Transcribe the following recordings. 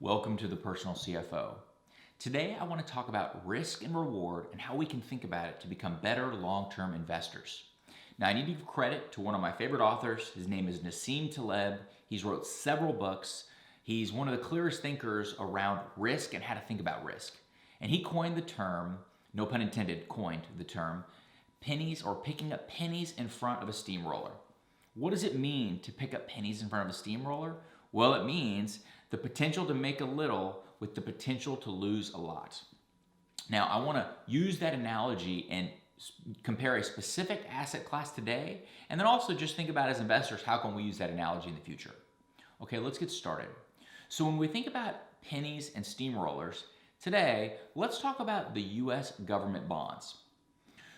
Welcome to the Personal CFO. Today I want to talk about risk and reward and how we can think about it to become better long-term investors. Now I need to give credit to one of my favorite authors. His name is Nassim Taleb. He's wrote several books. He's one of the clearest thinkers around risk and how to think about risk. And he coined the term, no pun intended, pennies or picking up pennies in front of a steamroller. What does it mean to pick up pennies in front of a steamroller? Well, it means the potential to make a little with the potential to lose a lot. Now, I want to use that analogy and compare a specific asset class today, and then also just think about as investors, how can we use that analogy in the future? Okay, let's get started. So when we think about pennies and steamrollers, today, let's talk about the US government bonds.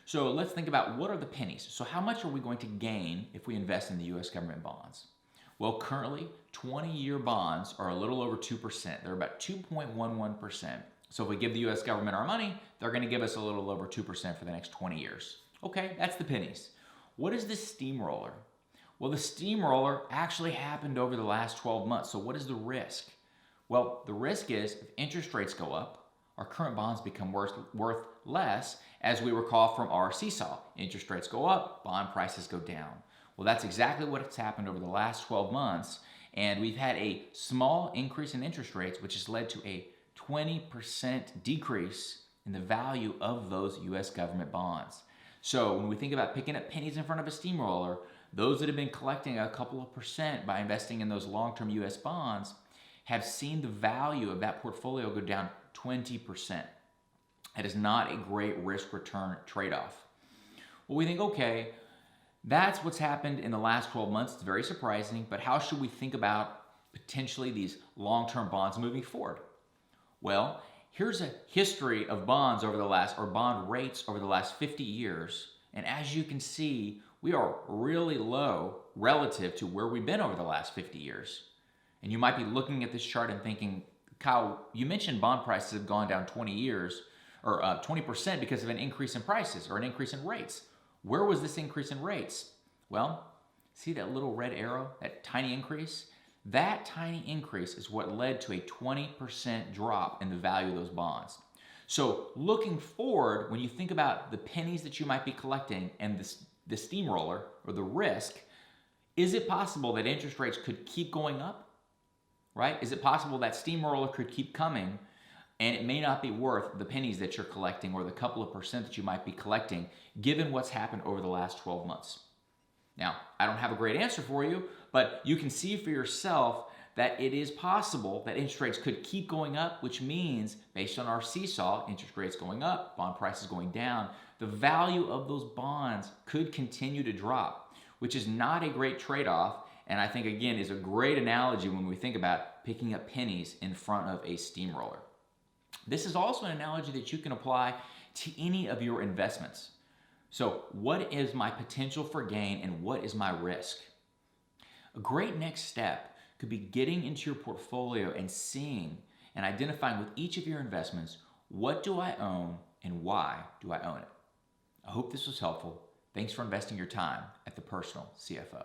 So let's think about what are the pennies. So how much are we going to gain if we invest in the US government bonds? Well, currently, 20-year bonds are a little over 2%. They're about 2.11%. So if we give the US government our money, they're going to give us a little over 2% for the next 20 years. Okay, that's the pennies. What is the steamroller? Well, the steamroller actually happened over the last 12 months. So what is the risk? Well, the risk is if interest rates go up, our current bonds become worth less, as we recall from our seesaw. Interest rates go up, bond prices go down. Well, that's exactly what has happened over the last 12 months, and we've had a small increase in interest rates, which has led to a 20% decrease in the value of those US government bonds. So when we think about picking up pennies in front of a steamroller, those that have been collecting a couple of percent by investing in those long-term US bonds have seen the value of that portfolio go down 20%. That is not a great risk-return trade-off. Well, we think, okay, that's what's happened in the last 12 months. It's very surprising, but how should we think about potentially these long-term bonds moving forward? Well, here's a history of bonds over the last, or bond rates over the last 50 years. And as you can see, we are really low relative to where we've been over the last 50 years. And you might be looking at this chart and thinking, Kyle, you mentioned bond prices have gone down 20 years, or 20% because of an increase in prices or an increase in rates. Where was this increase in rates? Well, see that little red arrow, that tiny increase? That tiny increase is what led to a 20% drop in the value of those bonds. So looking forward, when you think about the pennies that you might be collecting and the steamroller or the risk, is it possible that interest rates could keep going up? Right? Is it possible that steamroller could keep coming and it may not be worth the pennies that you're collecting or the couple of percent that you might be collecting given what's happened over the last 12 months? Now, I don't have a great answer for you, but you can see for yourself that it is possible that interest rates could keep going up, which means based on our seesaw, interest rates going up, bond prices going down, the value of those bonds could continue to drop, which is not a great trade-off. And I think, again, is a great analogy when we think about picking up pennies in front of a steamroller. This is also an analogy that you can apply to any of your investments. So what is my potential for gain and what is my risk? A great next step could be getting into your portfolio and seeing and identifying with each of your investments, what do I own and why do I own it? I hope this was helpful. Thanks for investing your time at the Personal CFO.